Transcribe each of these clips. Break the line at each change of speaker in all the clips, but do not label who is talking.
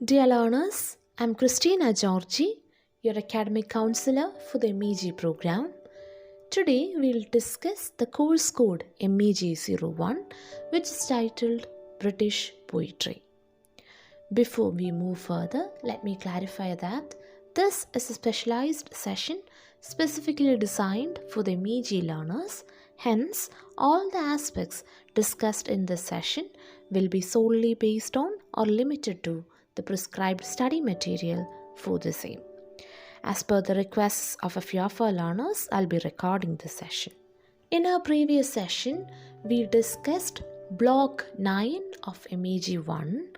Dear learners, I'm Christina Georgy, your academic counselor for the MEG program. Today we'll discuss the course code MEG-1, which is titled British Poetry. Before we move further, let me clarify that this is a specialized session specifically designed for the MEG learners. Hence, all the aspects discussed in this session will be solely based on or limited to the prescribed study material for the same. As per the requests of a few of our learners, I'll be recording this session. In our previous session, we discussed Block 9 of MEG-1.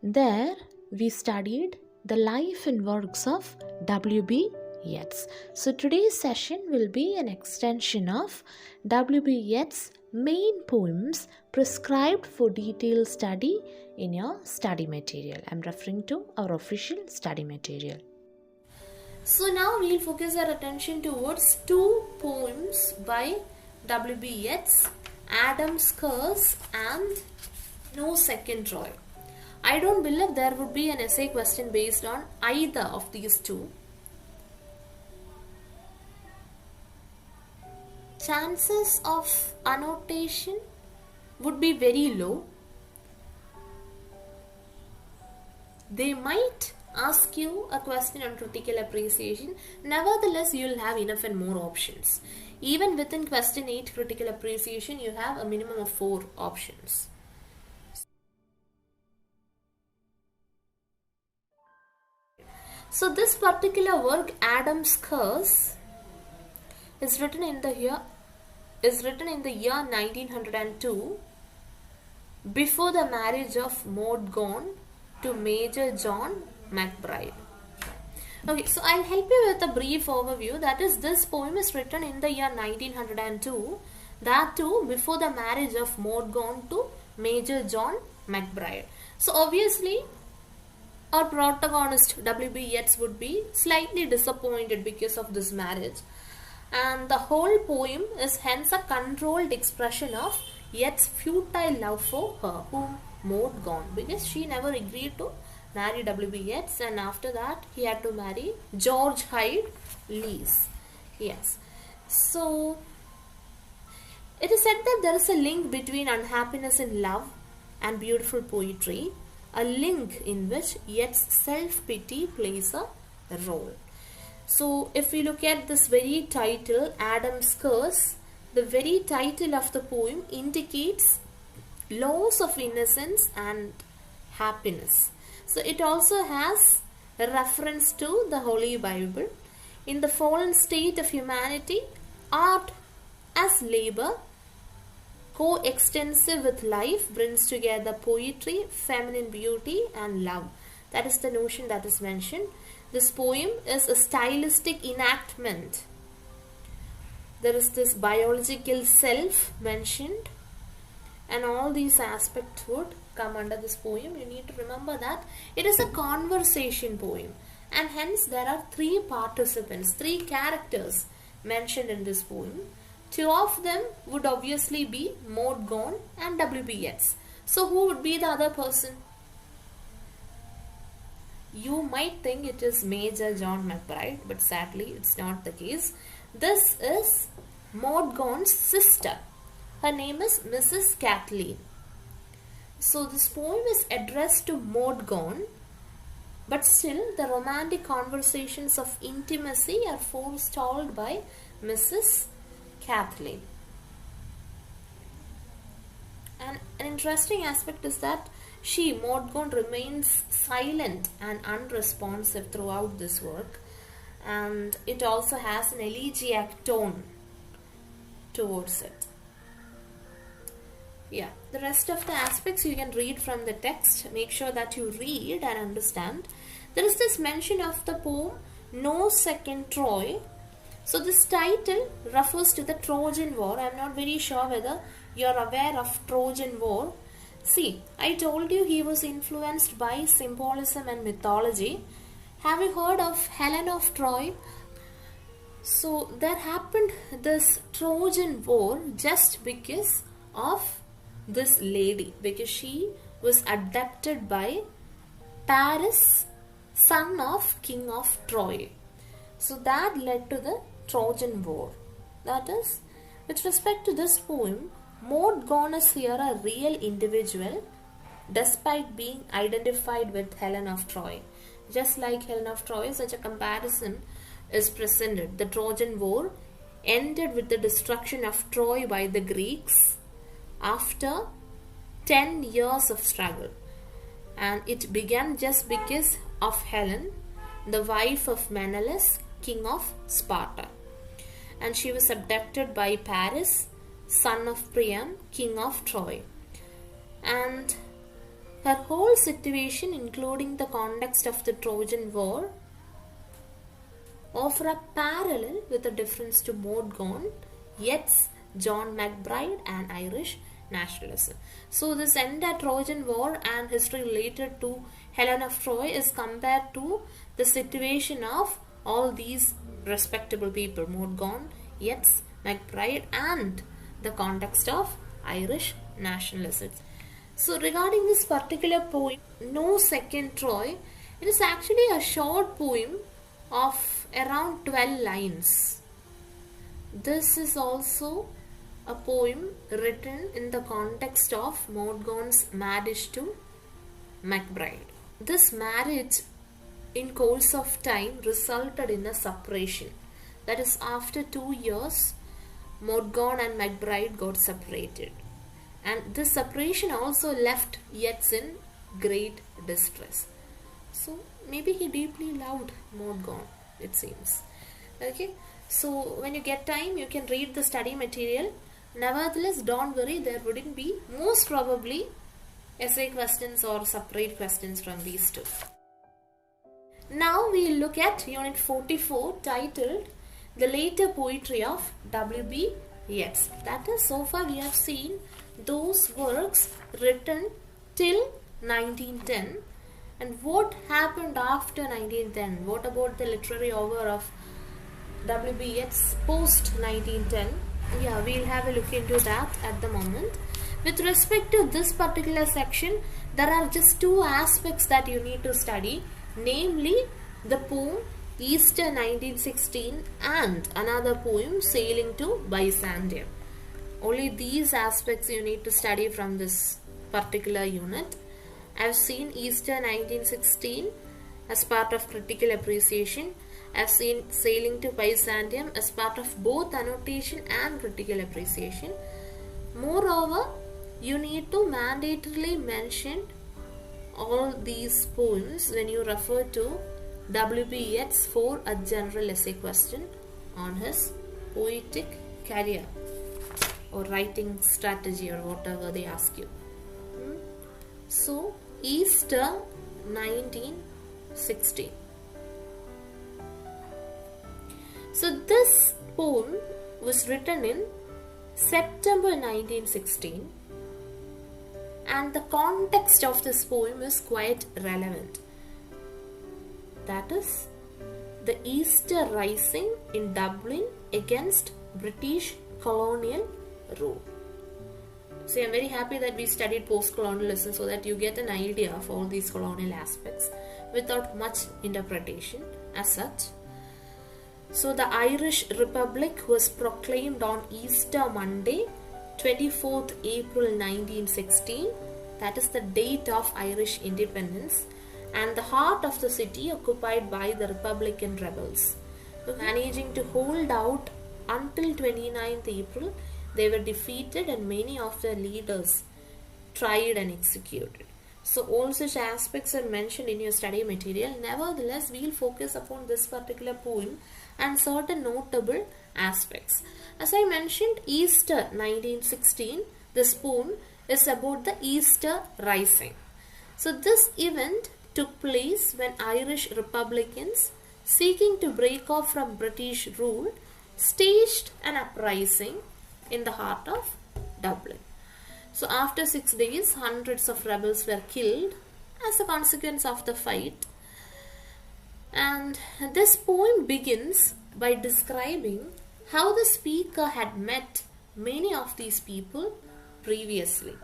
There, we studied the life and works of W.B.Yeasts. So today's session will be an extension of W.B.Yeasts' main poems prescribed for detailed study in your study material. I'm referring to our official study material.
So now we'll focus our attention towards two poems by W.B.Yeasts, Adam's Curse and No Second Troy. I don't believe there would be an essay question based on either of these two. Chances of annotation would be very low. They might ask you a question on critical appreciation. Nevertheless, you will have enough and more options. Even within question 8 critical appreciation, you have a minimum of 4 options. So this particular work, Adam's Curse, is written in the year 1902, before the marriage of MEG-1 to Major John McBride. Okay, so I'll help you with a brief overview. That is, this poem is written in the year 1902, that too before the marriage of MEG-1 to Major John McBride. So obviously, our protagonist W.B.Yeasts would be slightly disappointed because of this marriage, and the whole poem is hence a controlled expression of Yeats' futile love for her, whom MEG-1, because she never agreed to marry W.B.Yeasts, and after that he had to marry George Hyde Lees. Yes, so it is said that there is a link between unhappiness in love and beautiful poetry, a link in which Yeats' self-pity plays a role. So if we look at this very title, Adam's Curse, the very title of the poem indicates loss of innocence and happiness. So it also has a reference to the Holy Bible. In the fallen state of humanity, art as labor, coextensive with life, brings together poetry, feminine beauty and love. That is the notion that is mentioned. This poem is a stylistic enactment. There is this biological self mentioned, and all these aspects would come under this poem. You need to remember that it is a conversation poem, and hence there are 3 participants, 3 characters mentioned in this poem. 2 of them would obviously be MEG-1 and W.B.Yeasts. So who would be the other person? You might think it is Major John McBride, but sadly it's not the case. This is MEG-1's sister. Her name is Mrs. Kathleen. So this poem is addressed to MEG-1, but still the romantic conversations of intimacy are forestalled by Mrs. Kathleen. And an interesting aspect is that MEG-1 remains silent and unresponsive throughout this work, and it also has an elegiac tone towards it. Yeah, the rest of the aspects you can read from the text. Make sure that you read and understand. There is this mention of the poem No Second Troy. So this title refers to the Trojan War. I am not very sure whether you are aware of Trojan War. See, I told you he was influenced by symbolism and mythology. Have you heard of Helen of Troy? So there happened this Trojan War just because of this lady, because she was abducted by Paris, son of King of Troy. So that led to the Trojan War. That is, with respect to this poem, Maud Gonne is here a real individual despite being identified with Helen of Troy. Just like Helen of Troy, such a comparison is presented. The Trojan War ended with the destruction of Troy by the Greeks after 10 years of struggle. And it began just because of Helen, the wife of Menelaus, king of Sparta. And she was abducted by Paris, son of Priam, king of Troy. And her whole situation, including the context of the Trojan War, offer a parallel with a difference to Maud Gonne, Yeats, John McBride, and Irish nationalism. So this entire Trojan War and history related to Helen of Troy is compared to the situation of all these respectable people, Maud Gonne, Yeats, McBride, and the context of Irish nationalism. So regarding this particular poem, No Second Troy, it is actually a short poem of around 12 lines. This is also a poem written in the context of Maud Gonne's marriage to McBride. This marriage in course of time resulted in a separation. That is, after 2 years, Maud Gonne and McBride got separated. And this separation also left Yeats in great distress. So maybe he deeply loved Maud Gonne, it seems. Okay, so when you get time, you can read the study material. Nevertheless, don't worry, there wouldn't be most probably essay questions or separate questions from these two. Now we look at Unit 44 titled The Later Poetry of W.B.Yeasts. That is, so far we have seen those works written till 1910 and what happened after 1910. What about the literary hour of W.B.Yeasts post 1910? Yeah, we'll have a look into that at the moment. With respect to this particular section, there are just two aspects that you need to study, namely the poem Easter 1916 and another poem Sailing to Byzantium. Only these aspects you need to study from this particular unit. I've seen Easter 1916 as part of critical appreciation. I've seen Sailing to Byzantium as part of both annotation and critical appreciation. Moreover, you need to mandatorily mention all these poems when you refer to W.B.Yeasts for a general essay question on his poetic career or writing strategy or whatever they ask you. So, Easter 1916. So, this poem was written in September 1916, and the context of this poem is quite relevant. That is, the Easter Rising in Dublin against British colonial rule. So I am very happy that we studied post-colonialism so that you get an idea of all these colonial aspects without much interpretation as such. So the Irish Republic was proclaimed on Easter Monday, 24th April 1916. That is the date of Irish independence, and the heart of the city occupied by the Republican rebels. So managing to hold out until 29th April, they were defeated and many of their leaders tried and executed. So all such aspects are mentioned in your study material. Nevertheless, we will focus upon this particular poem and certain notable aspects. As I mentioned, Easter 1916, this poem is about the Easter Rising. So this event took place when Irish Republicans, seeking to break off from British rule, staged an uprising in the heart of Dublin. So after 6 days, hundreds of rebels were killed as a consequence of the fight. And this poem begins by describing how the speaker had met many of these people previously.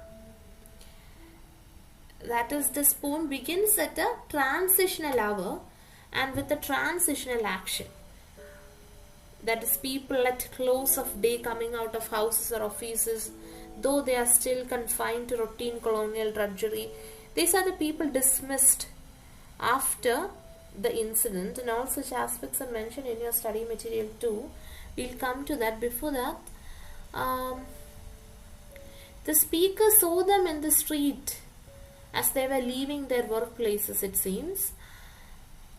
that is, this poem begins at a transitional hour and with a transitional action. That is, people at close of day coming out of houses or offices, though they are still confined to routine colonial drudgery. These are the people dismissed after the incident, and all such aspects are mentioned in your study material too. We'll come to that. Before that, the speaker saw them in the street as they were leaving their workplaces, it seems.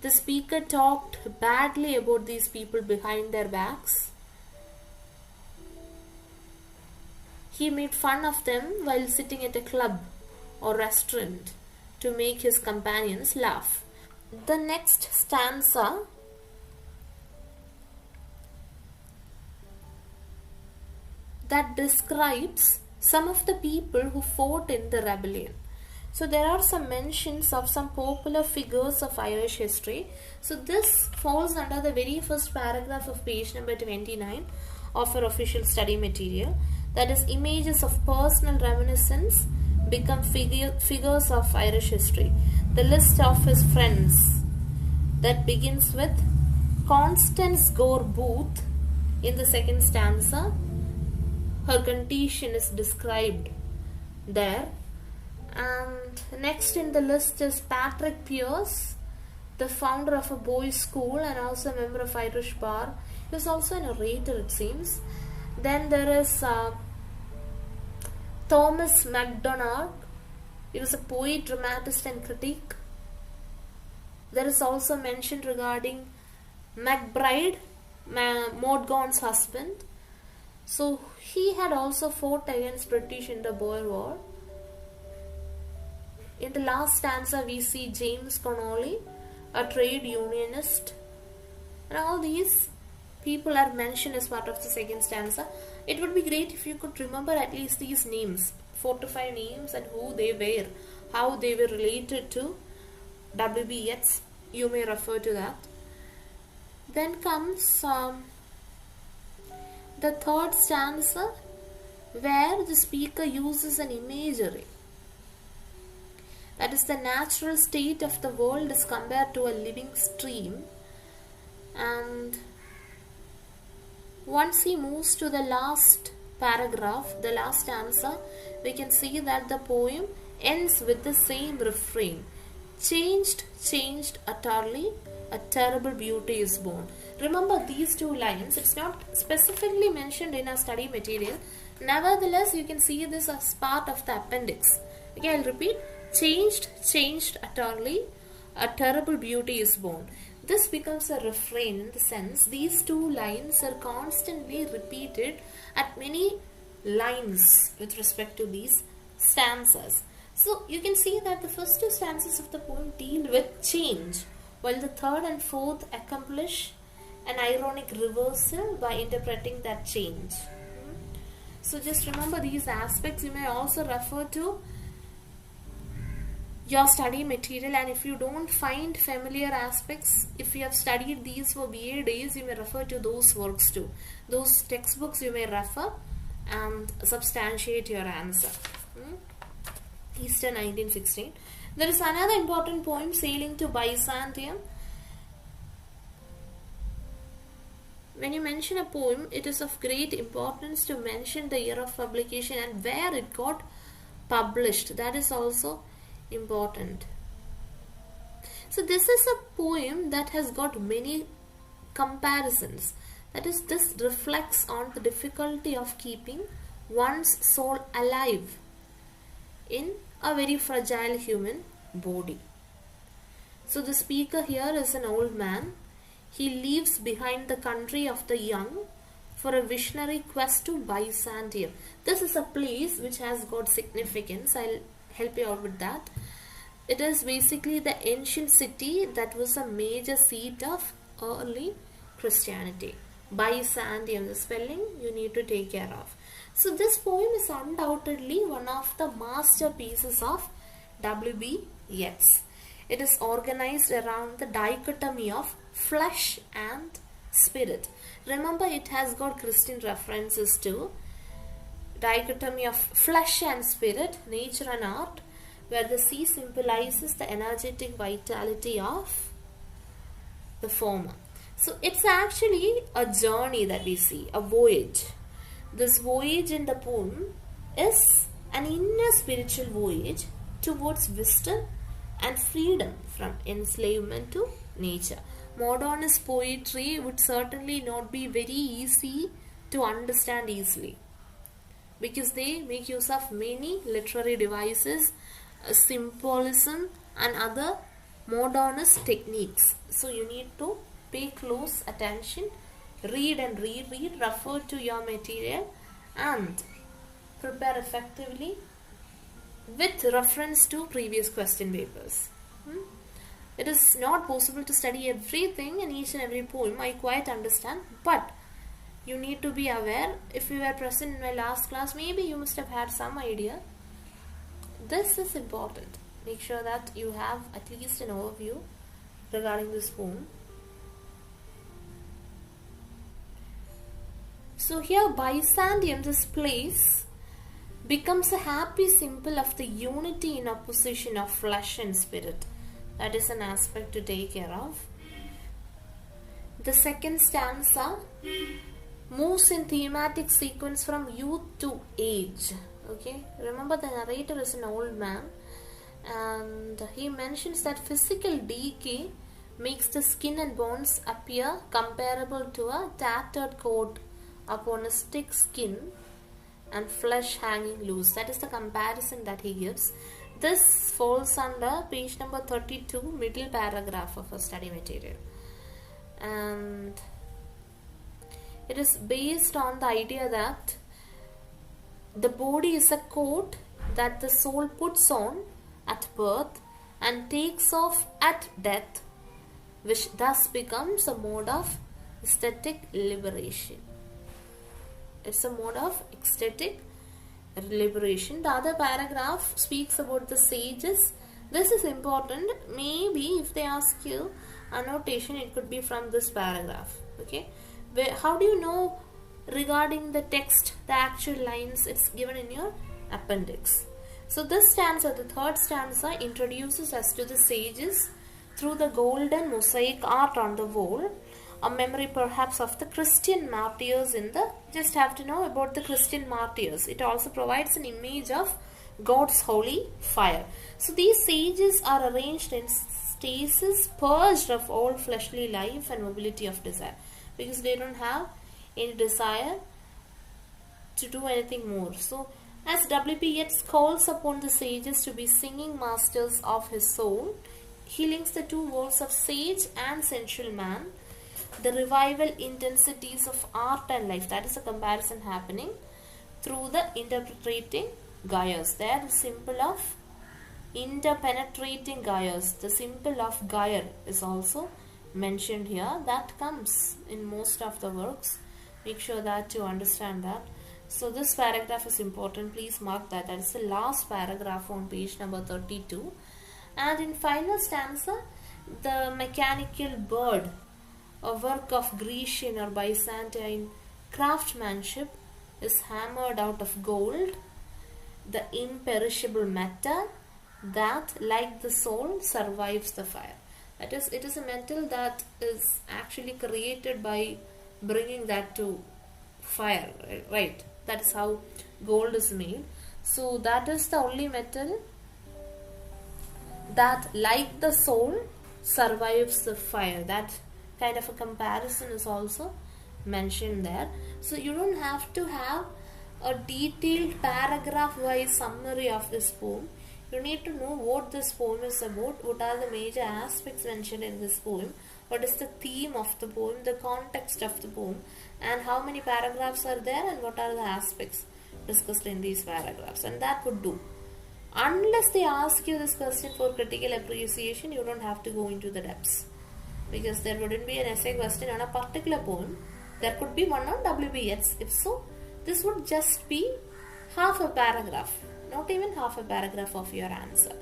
The speaker talked badly about these people behind their backs. He made fun of them while sitting at a club or restaurant to make his companions laugh. The next stanza that describes some of the people who fought in the rebellion. So there are some mentions of some popular figures of Irish history. So this falls under the very first paragraph of page number 29 of our official study material. That is, images of personal reminiscence become figures of Irish history. The list of his friends that begins with Constance Gore Booth in the second stanza. Her condition is described there. And next in the list is Patrick Pearse, the founder of a boys' school and also a member of Irish Bar. He was also a narrator, it seems. Then there is Thomas MacDonald. He was a poet, dramatist and critic. There is also mention regarding MacBride, Maud husband. So he had also fought against British in the Boer War. In the last stanza we see James Connolly, a trade unionist, and all these people are mentioned as part of the second stanza. It would be great if you could remember at least these names, 4 to 5 names, and who they were, how they were related to W.B.Yeasts. You may refer to that. Then comes the third stanza, where the speaker uses an imagery. That is, the natural state of the world is compared to a living stream. And once he moves to the last paragraph, the last stanza, we can see that the poem ends with the same refrain. Changed, changed utterly, a terrible beauty is born. Remember these two lines. It's not specifically mentioned in our study material. Nevertheless, you can see this as part of the appendix. Okay, I'll repeat. Changed, changed utterly, a terrible beauty is born. This becomes a refrain in the sense these two lines are constantly repeated at many lines with respect to these stanzas. So you can see that the first two stanzas of the poem deal with change, while the third and fourth accomplish an ironic reversal by interpreting that change. So just remember these aspects. You may also refer to your study material, and if you don't find familiar aspects, if you have studied these for BA days, you may refer to those works too. Those textbooks you may refer and substantiate your answer. Easter 1916. There is another important poem, Sailing to Byzantium. When you mention a poem, it is of great importance to mention the year of publication and where it got published. That is also important. So this is a poem that has got many comparisons. That is, this reflects on the difficulty of keeping one's soul alive in a very fragile human body. So the speaker here is an old man. He leaves behind the country of the young for a visionary quest to Byzantium. This is a place which has got significance. I'll help you out with that. It is basically the ancient city that was a major seat of early Christianity. Byzantium, the spelling you need to take care of. So this poem is undoubtedly one of the masterpieces of W.B.Yeasts. It is organized around the dichotomy of flesh and spirit. Remember, it has got Christian references too. Dichotomy of flesh and spirit, nature and art, where the sea symbolizes the energetic vitality of the former. So it's actually a journey that we see, a voyage. This voyage in the poem is an inner spiritual voyage towards wisdom and freedom from enslavement to nature. Modernist poetry would certainly not be very easy to understand easily, because they make use of many literary devices, symbolism and other modernist techniques. So you need to pay close attention, read and reread, refer to your material and prepare effectively with reference to previous question papers. It is not possible to study everything in each and every poem, I quite understand, but you need to be aware. If you were present in my last class, maybe you must have had some idea. This is important. Make sure that you have at least an overview regarding this poem. So here Byzantium, this place, becomes a happy symbol of the unity in opposition of flesh and spirit. That is an aspect to take care of. The second stanza moves in thematic sequence from youth to age. Okay, remember the narrator is an old man, and he mentions that physical decay makes the skin and bones appear comparable to a tattered coat upon a stick skin and flesh hanging loose. That is the comparison that he gives. This falls under page number 32, middle paragraph of a study material, and it is based on the idea that the body is a coat that the soul puts on at birth and takes off at death, which thus becomes a mode of aesthetic liberation. It's a mode of ecstatic liberation. The other paragraph speaks about the sages. This is important. Maybe if they ask you annotation, it could be from this paragraph. Okay, how do you know regarding the text, the actual lines? It's given in your appendix. So this stanza, the third stanza, introduces us to the sages through the golden mosaic art on the wall, a memory perhaps of the Christian martyrs in the, just have to know about the Christian martyrs. It also provides an image of God's holy fire. So these sages are arranged in stasis, purged of all fleshly life and mobility of desire, because they don't have any desire to do anything more. So as W.B.Yeasts calls upon the sages to be singing masters of his soul, he links the two worlds of sage and sensual man, the revival intensities of art and life. That is a comparison happening through the interpenetrating gyres. There the symbol of interpenetrating gyres, the symbol of gyre is also mentioned here. That comes in most of the works. Make sure that you understand that. So this paragraph is important. Please mark that. That is the last paragraph on page number 32. And in final stanza, the mechanical bird, a work of Grecian or Byzantine craftsmanship, is hammered out of gold, the imperishable metal that, like the soul, survives the fire. That is, it is a metal that is actually created by bringing that to fire, right? That is how gold is made. So that is the only metal that, like the soul, survives the fire. That kind of a comparison is also mentioned there. So you don't have to have a detailed paragraph wise summary of this poem. You need to know what this poem is about, what are the major aspects mentioned in this poem, what is the theme of the poem, the context of the poem, and how many paragraphs are there, and what are the aspects discussed in these paragraphs. And that would do. Unless they ask you this question for critical appreciation, you don't have to go into the depths, because there wouldn't be an essay question on a particular poem. There could be one on W.B.Yeasts. If so, this would just be half a paragraph, not even half a paragraph of your answer.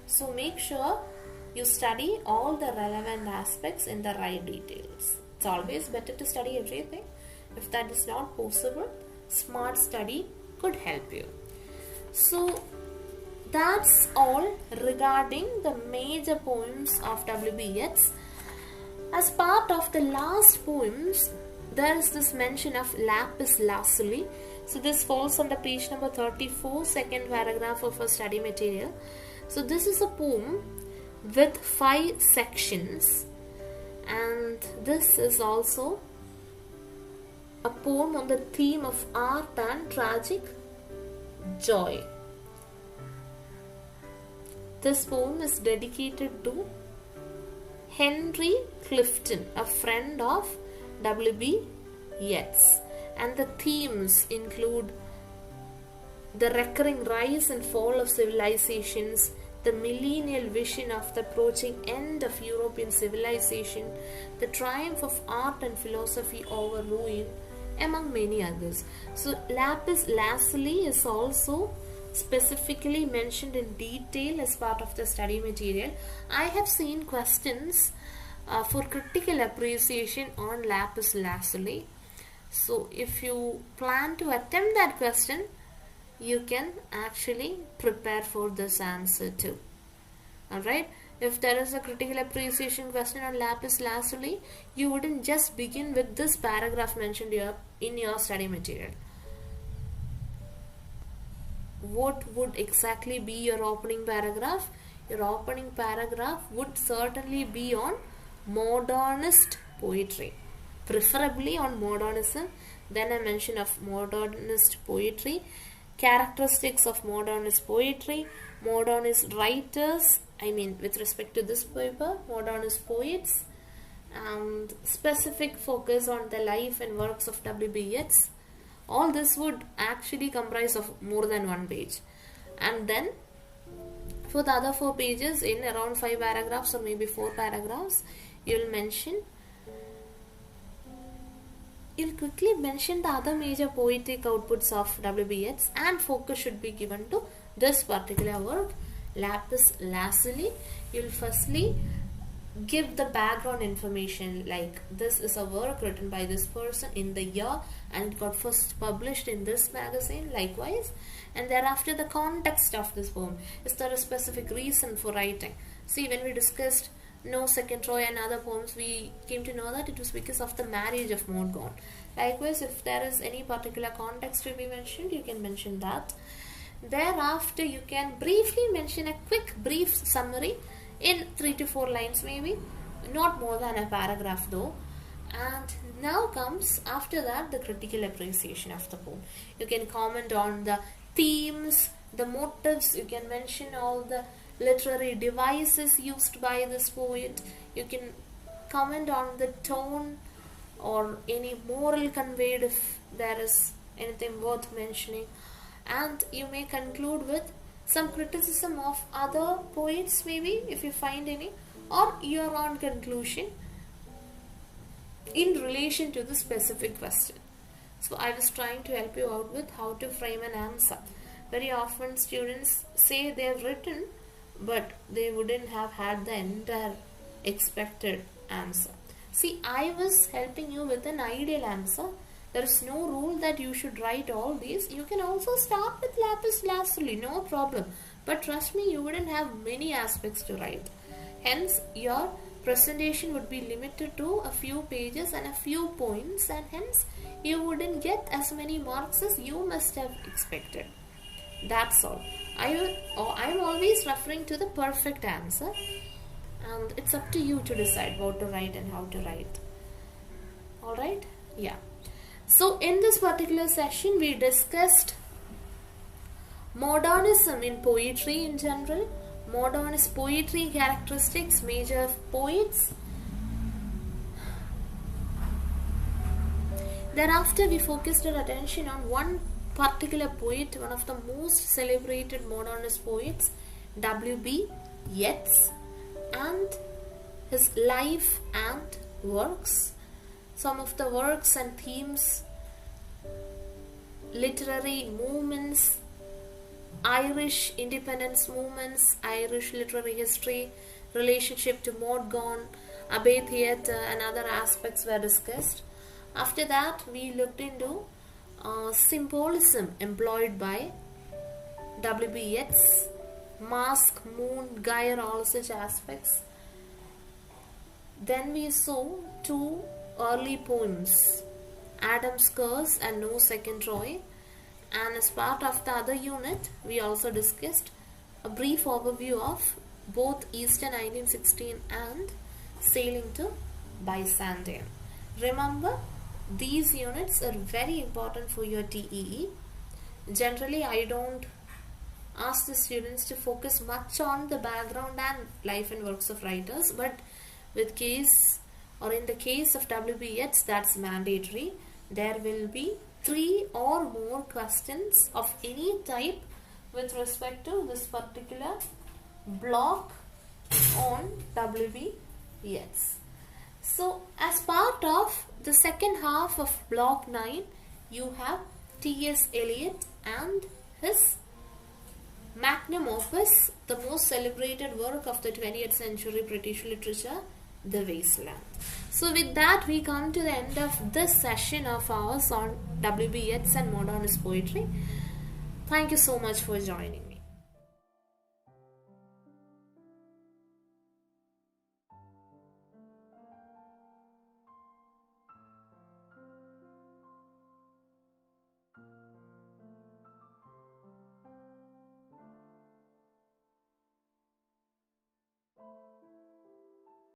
So make sure you study all the relevant aspects in the right details. It's always better to study everything. If that is not possible, smart study could help you. So that's all regarding the major poems of W.B. Yeats. As part of the last poems, there is this mention of lapis lazuli. So this falls under page number 34, second paragraph of our study material. So this is a poem with 5 sections, and this is also a poem on the theme of art and tragic joy. This poem is dedicated to Henry Clifton, a friend of W.B. Yeasts, and the themes include the recurring rise and fall of civilizations, the millennial vision of the approaching end of European civilization, the triumph of art and philosophy over ruin, among many others. So lapis lazuli is also specifically mentioned in detail as part of the study material. I have seen questions for critical appreciation on lapis lazuli. So if you plan to attempt that question, you can actually prepare for this answer too. Alright, if there is a critical appreciation question on lapis lazuli, you wouldn't just begin with this paragraph mentioned here in your study material. What would exactly be your opening paragraph? Your opening paragraph would certainly be on modernist poetry, preferably on modernism, then a mention of modernist poetry, characteristics of modernist poetry, modernist writers, with respect to this paper, modernist poets, and specific focus on the life and works of W.B. Yeats. All this would actually comprise of more than 1 page. And then for the other 4 pages, in around 5 paragraphs or maybe 4 paragraphs, you'll quickly mention the other major poetic outputs of W.B. Yeats, and focus should be given to this particular work, lapis lazuli. You'll firstly give the background information, like this is a work written by this person in the year and it got first published in this magazine, likewise, and thereafter the context of this poem. Is there a specific reason for writing? See, when we discussed No Second Troy and other poems, we came to know that it was because of the marriage of MEG-1. Likewise, if there is any particular context to be mentioned, you can mention that. Thereafter, you can briefly mention a quick brief summary in 3 to 4 lines, maybe not more than a paragraph though. And now comes after that the critical appreciation of the poem. You can comment on the themes, the motives, you can mention all the literary devices used by this poet, you can comment on the tone or any moral conveyed if there is anything worth mentioning, and you may conclude with some criticism of other poets, maybe if you find any, or your own conclusion in relation to the specific question. So I was trying to help you out with how to frame an answer. Very often students say they have written, but they wouldn't have had the entire expected answer. See, I was helping you with an ideal answer. There is no rule that you should write all these. You can also start with lapis lazuli, no problem. But trust me, you wouldn't have many aspects to write. Hence, your presentation would be limited to a few pages and a few points, and hence you wouldn't get as many marks as you must have expected. That's all. I'm always referring to the perfect answer, and it's up to you to decide what to write and how to write. Alright? Yeah. So in this particular session, we discussed modernism in poetry in general, modernist poetry characteristics, major poets. Thereafter, we focused our attention on one particular poet, one of the most celebrated modernist poets, W.B. Yeats, and his life and works. Some of the works and themes, literary movements, Irish independence movements, Irish literary history, relationship to MEG-1, Abbey theatre, and other aspects were discussed. After that, we looked into symbolism employed by W.B. Yeats Mask, Moon, Gyre, all such aspects. Then we saw two early poems, Adam's Curse and No Second Troy. And as part of the other unit, we also discussed a brief overview of both Eastern 1916 and Sailing to Byzantium. Remember, these units are very important for your TEE. Generally, I don't ask the students to focus much on the background and life and works of writers, but in the case of W.B.Yeasts, that's mandatory. There will be 3 or more questions of any type with respect to this particular block on W.B.Yeasts. So as part of the second half of block 9, you have T.S. Eliot and his magnum opus, the most celebrated work of the 20th century British literature, The Wasteland. So with that, we come to the end of this session of ours on W.B.Yeasts and modernist poetry. Thank you so much for joining me.